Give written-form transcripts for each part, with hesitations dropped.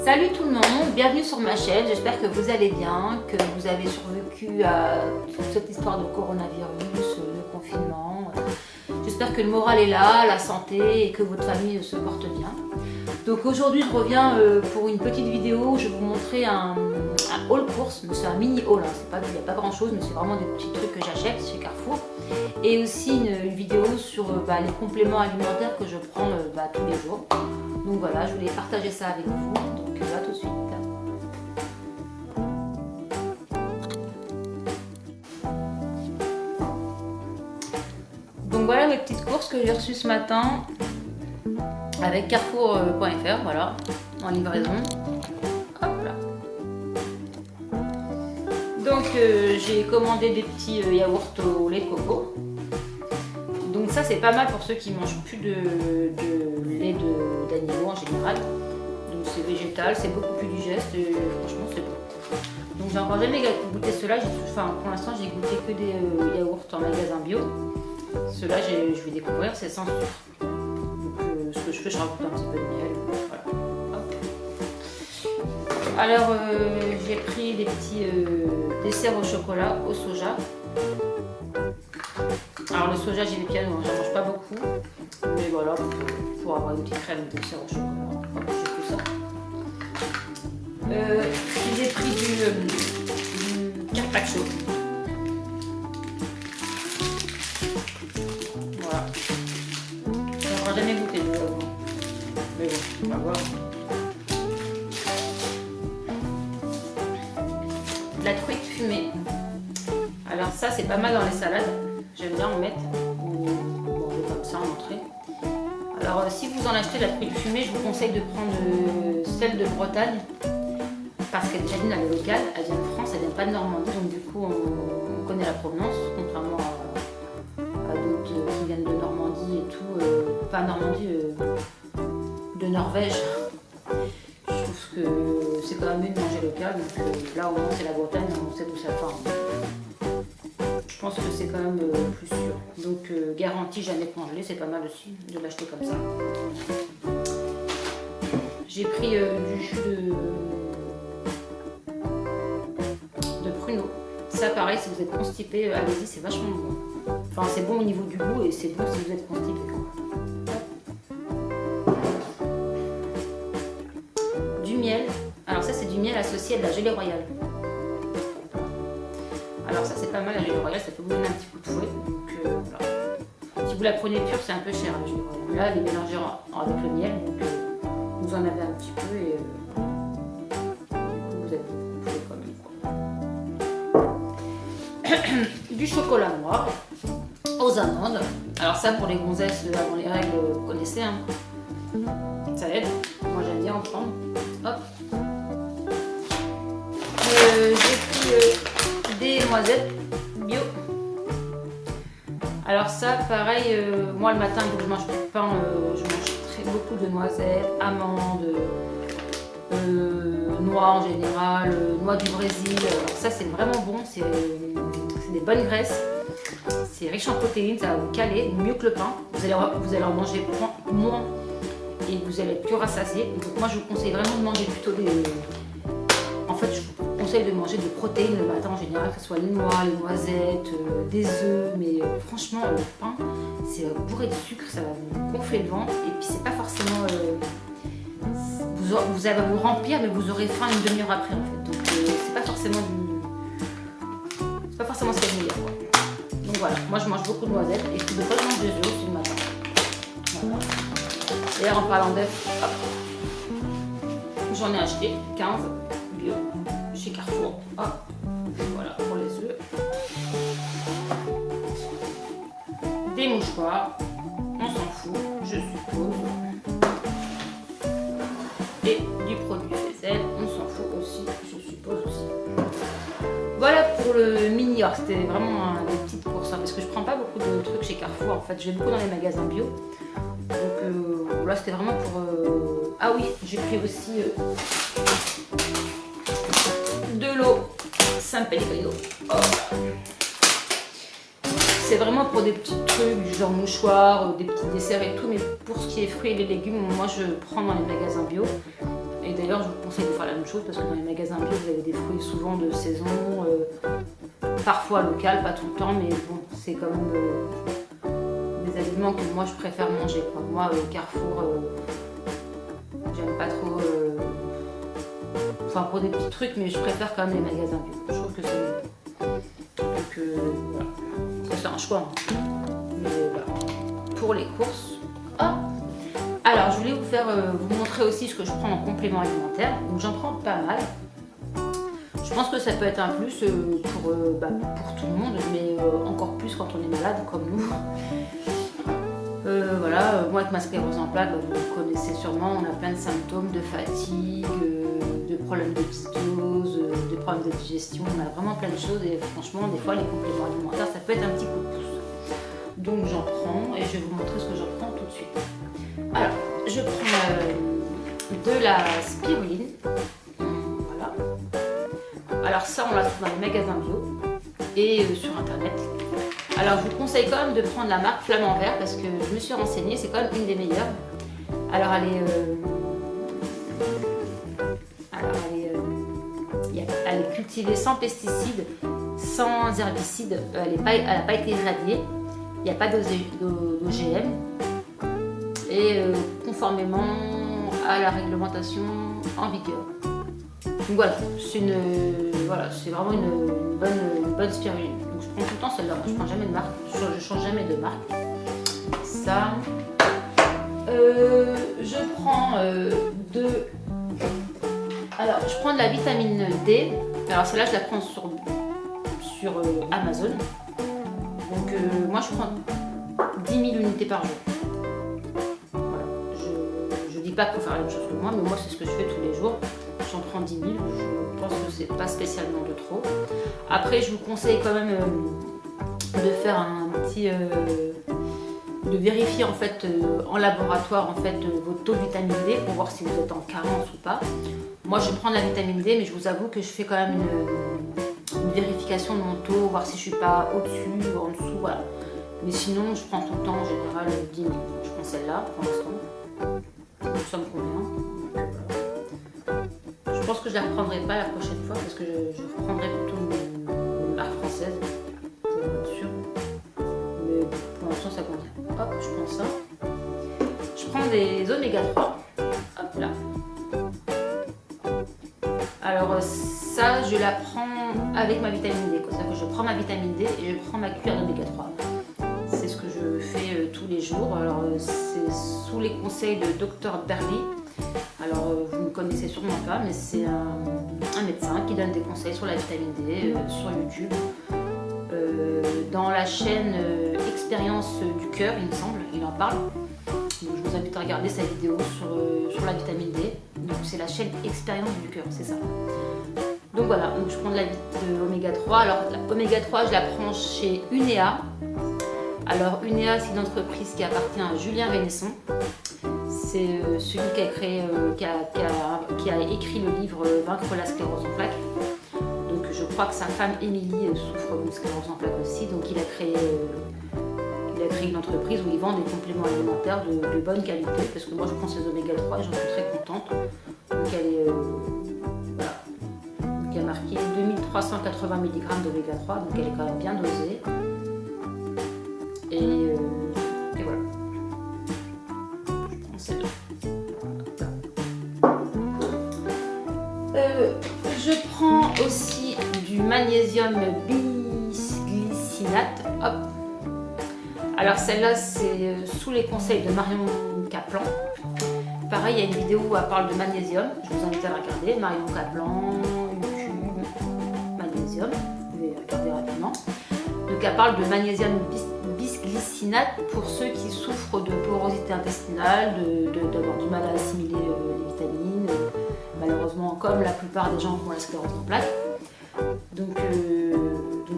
Salut tout le monde, bienvenue sur ma chaîne, j'espère que vous allez bien, que vous avez survécu à toute cette histoire de coronavirus, le confinement. J'espère que le moral est là, la santé et que votre famille se porte bien. Donc aujourd'hui je reviens pour une petite vidéo où je vais vous montrer un haul course, mais c'est un mini haul, hein. Il n'y a pas grand chose mais c'est vraiment des petits trucs que j'achète chez Carrefour. Et aussi une vidéo sur les compléments alimentaires que je prends tous les jours. Donc voilà, je voulais partager ça avec vous, donc là tout de suite. Donc voilà mes petites courses que j'ai reçues ce matin avec Carrefour.fr, voilà, en livraison. Hop là. Donc j'ai commandé des petits yaourts au lait de coco. Donc ça c'est pas mal pour ceux qui mangent plus de lait d'animaux en général. Donc c'est végétal, c'est beaucoup plus digeste et franchement c'est bon. Donc j'ai encore jamais goûté ceux-là, pour l'instant j'ai goûté que des yaourts en magasin bio. Ceux-là je vais découvrir, c'est sans sucre. Donc ce que je fais, je rajoute un petit peu de miel. Voilà. Hop. Alors j'ai pris des petits desserts au chocolat, au soja. Alors le soja j'ai des pianos, j'en mange pas beaucoup, mais voilà, pour avoir une petite crème de dessert au chocolat, j'ai pris ça. J'ai pris du carpaccio. Voilà. J'ai encore jamais goûté de mais bon, on va voir. De la truite fumée. Alors ça c'est pas mal dans les salades. J'aime bien en mettre, comme ça en entrée. Alors si vous en achetez de la truite fumée, je vous conseille de prendre celle de Bretagne, parce qu'elle est elle est locale, elle vient de France, elle vient pas de Normandie, donc du coup on connaît la provenance, contrairement à d'autres qui viennent de Normandie et tout, pas Normandie, de Norvège. Je trouve que c'est quand même mieux de manger local, donc là au moins c'est la Bretagne, on sait d'où ça part. Je pense que c'est quand même plus sûr. Donc garantie jamais congelé, c'est pas mal aussi de l'acheter comme ça. J'ai pris du jus de pruneau. Ça pareil, si vous êtes constipé, allez-y, c'est vachement bon. Enfin c'est bon au niveau du goût et c'est bon si vous êtes constipé. Du miel. Alors ça c'est du miel associé à de la gelée royale. Alors ça c'est pas mal la gelée royale, ça peut vous donner un petit coup de fouet. Donc voilà. Si vous la prenez pure, c'est un peu cher la gelée royale. Là elle est mélangée avec le miel, donc vous en avez un petit peu et vous avez un coup de fouet quand même. Du chocolat noir aux amandes. Alors ça pour les gonzesses avant les règles, vous connaissez, hein. Ça aide. Moi j'aime bien en prendre. Hop. J'ai pris des noisettes bio. Alors ça pareil, moi le matin quand je mange plus de pain, je mange beaucoup de noisettes, amandes, noix en général, noix du Brésil. Alors ça c'est vraiment bon, c'est des bonnes graisses, c'est riche en protéines, ça va vous caler mieux que le pain. Vous allez en manger moins et vous allez être plus rassasié. Donc moi je vous conseille vraiment de manger plutôt des... En fait je vous conseille de manger des protéines le matin en général, que ce soit les noix, les noisettes, des œufs, mais franchement le pain c'est bourré de sucre, ça va vous gonfler le ventre et puis c'est pas forcément... vous allez vous remplir mais vous aurez faim une demi-heure après en fait, donc c'est pas forcément ce qu'il y a de meilleur quoi. Donc voilà, moi je mange beaucoup de noisettes et je ne peux pas manger des œufs aussi le matin. Voilà. D'ailleurs en parlant d'œufs, j'en ai acheté 15 bio chez Carrefour. Hop, voilà pour les œufs. Des mouchoirs, on s'en fout, je suppose. Et du produit vaisselle, on s'en fout aussi, je suppose aussi. Voilà pour le mini or, c'était vraiment des petites courses, hein, parce que je prends pas beaucoup de trucs chez Carrefour, en fait, je vais beaucoup dans les magasins bio. Donc là c'était vraiment pour... Ah oui, j'ai pris aussi de l'eau San Pellegrino. Oh. C'est vraiment pour des petits trucs du genre mouchoirs, des petits desserts et tout, mais pour ce qui est fruits et les légumes, moi je prends dans les magasins bio. Et d'ailleurs, je vous conseille de faire la même chose parce que dans les magasins bio, vous avez des fruits souvent de saison, parfois local, pas tout le temps, mais bon, c'est quand même des aliments que moi je préfère manger, quoi. Moi, au Carrefour, j'aime pas trop. Enfin, pour des petits trucs, mais je préfère quand même les magasins bio. Je trouve que c'est mieux. Donc, voilà. Ça, c'est un choix. Hein. Mais voilà. Pour les courses. Hop. Alors, je voulais vous montrer aussi ce que je prends en complément alimentaire. Donc, j'en prends pas mal. Je pense que ça peut être un plus pour tout le monde, mais encore plus quand on est malade comme nous. Voilà, moi avec ma sclérose en plaques, vous le connaissez sûrement, on a plein de symptômes de fatigue, de problèmes de psychose, de problèmes de digestion, on a vraiment plein de choses et franchement, des fois les compléments alimentaires, ça peut être un petit coup de pouce. Donc j'en prends et je vais vous montrer ce que j'en prends tout de suite. Alors, je prends de la spiruline. Voilà. Alors ça, on la trouve dans les magasins bio et sur internet. Alors je vous conseille quand même de prendre la marque Flamand Vert parce que je me suis renseignée, c'est quand même une des meilleures. Alors elle est cultivée sans pesticides, sans herbicides, elle n'a pas été irradiée, il n'y a pas d'OGM et conformément à la réglementation en vigueur. Donc voilà, c'est vraiment une bonne spiruline. Donc je prends tout le temps celle-là, je prends jamais de marque, je change jamais de marque. Ça, je prends alors je prends de la vitamine D. Alors celle-là je la prends sur Amazon. Donc moi je prends 10 000 unités par jour. Voilà. Je dis pas qu'il faut faire la même chose que moi, mais moi c'est ce que je fais tous les jours. J'en prends 10 000, je pense que c'est pas spécialement de trop. Après, je vous conseille quand même de faire un petit, de vérifier en fait en laboratoire en fait votre taux de vitamine D pour voir si vous êtes en carence ou pas. Moi, je prends de la vitamine D, mais je vous avoue que je fais quand même une vérification de mon taux, voir si je suis pas au-dessus ou en dessous, voilà. Mais sinon, je prends tout le temps en général 10 000. Je prends celle-là pour l'instant. Ça me convient. Je pense que je la reprendrai pas la prochaine fois parce que je reprendrai plutôt une marque française pour être sûre. Mais pour l'instant ça convient. Hop, je prends ça. Je prends des oméga 3. Hop là. Alors ça je la prends avec ma vitamine D. C'est-à-dire que je prends ma vitamine D et je prends ma cuillère d'oméga 3. C'est ce que je fais tous les jours. Alors c'est sous les conseils de Dr Berly. Alors vous ne connaissez sûrement pas, mais c'est un médecin qui donne des conseils sur la vitamine D sur YouTube. Dans la chaîne Expérience du cœur, il me semble, il en parle. Donc, je vous invite à regarder sa vidéo sur la vitamine D. Donc c'est la chaîne Expérience du cœur, c'est ça. Donc voilà, donc je prends de l'oméga 3. Alors l'oméga 3, je la prends chez Unea. Alors Unea, c'est une entreprise qui appartient à Julien Vénesson. C'est celui qui a écrit le livre Vaincre la sclérose en plaques. Donc je crois que sa femme Émilie souffre d'une sclérose en plaques aussi. Donc il a créé une entreprise où il vend des compléments alimentaires de bonne qualité. Parce que moi je prends ces oméga 3 et j'en suis très contente. Donc elle est voilà. Donc il y a marqué 2380 mg d'oméga 3. Donc elle est quand même bien dosée. Et voilà. Je prends aussi du magnésium bisglycinate. Hop. Alors celle-là c'est sous les conseils de Marion Caplan. Pareil, il y a une vidéo où elle parle de magnésium. Je vous invite à la regarder. Marion Caplan, YouTube, magnésium. Vous pouvez regarder rapidement. Donc elle parle de magnésium bisglycinate pour ceux qui souffrent de porosité intestinale, d'avoir du mal à assimiler les vitamines, malheureusement comme la plupart des gens qui ont la sclérose en plaques. Donc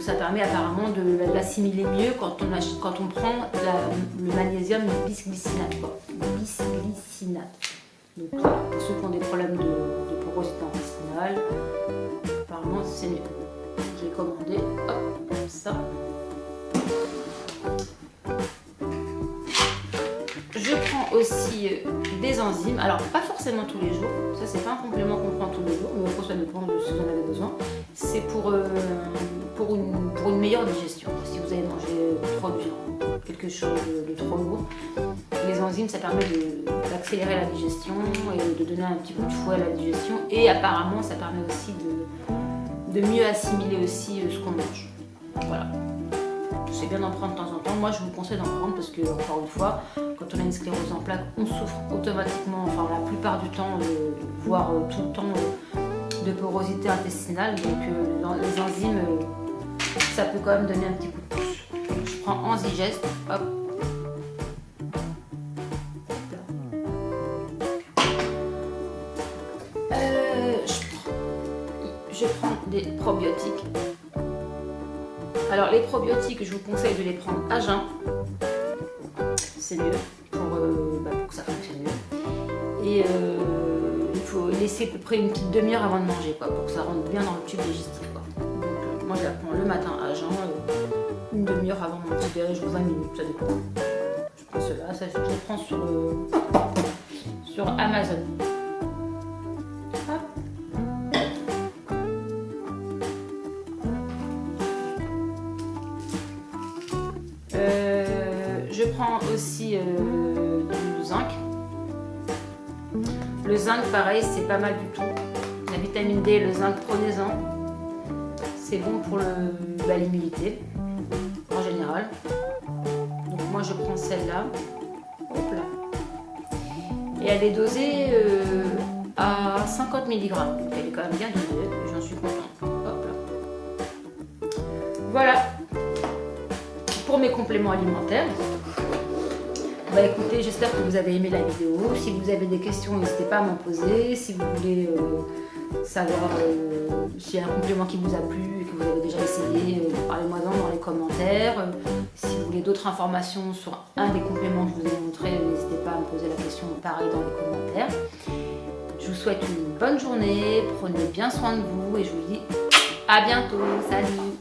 ça permet apparemment de l'assimiler mieux quand on prend le magnésium bisglycinate. Bisglycinate. Donc voilà, pour ceux qui ont des problèmes de porosité intestinale, apparemment c'est mieux. J'ai commandé, hop, comme ça. Je prends aussi des enzymes. Alors, pas forcément tous les jours. Ça, c'est pas un complément qu'on prend tous les jours. Mais après, ça dépend de si vous en avez besoin. C'est pour une meilleure digestion. Si vous avez mangé trop de viande, quelque chose de trop lourd, les enzymes, ça permet d'accélérer la digestion et de donner un petit coup de fouet à la digestion. Et apparemment, ça permet aussi de mieux assimiler aussi ce qu'on mange. Voilà. C'est bien d'en prendre de temps en temps. Moi, je vous conseille d'en prendre parce que, encore une fois, quand on a une sclérose en plaques, on souffre automatiquement, enfin la plupart du temps, voire tout le temps, de porosité intestinale. Donc, les enzymes, ça peut quand même donner un petit coup de pouce. Donc, je prends Enzygest, hop. Je prends des probiotiques. Alors les probiotiques, je vous conseille de les prendre à jeun. C'est mieux pour que ça fonctionne mieux. Et il faut laisser à peu près une petite demi-heure avant de manger, quoi, pour que ça rentre bien dans le tube digestif, quoi. Donc moi je la prends le matin à jeun, une demi-heure avant mon petit déj ou 20 minutes, ça dépend. Je prends cela, ça, je les prends sur Amazon. Je prends aussi du zinc. Le zinc, pareil, c'est pas mal du tout. La vitamine D, le zinc, prenez-en. C'est bon pour l'immunité, en général. Donc moi, je prends celle-là. Hop là. Et elle est dosée à 50 mg. Donc elle est quand même bien dosée. J'en suis contente. Hop là. Voilà. Pour mes compléments alimentaires. Bah écoutez, j'espère que vous avez aimé la vidéo. Si vous avez des questions, n'hésitez pas à m'en poser. Si vous voulez savoir s'il y a un complément qui vous a plu et que vous avez déjà essayé, parlez-moi-en dans les commentaires. Si vous voulez d'autres informations sur un des compléments que je vous ai montré, n'hésitez pas à me poser la question pareil dans les commentaires. Je vous souhaite une bonne journée, prenez bien soin de vous et je vous dis à bientôt. Salut!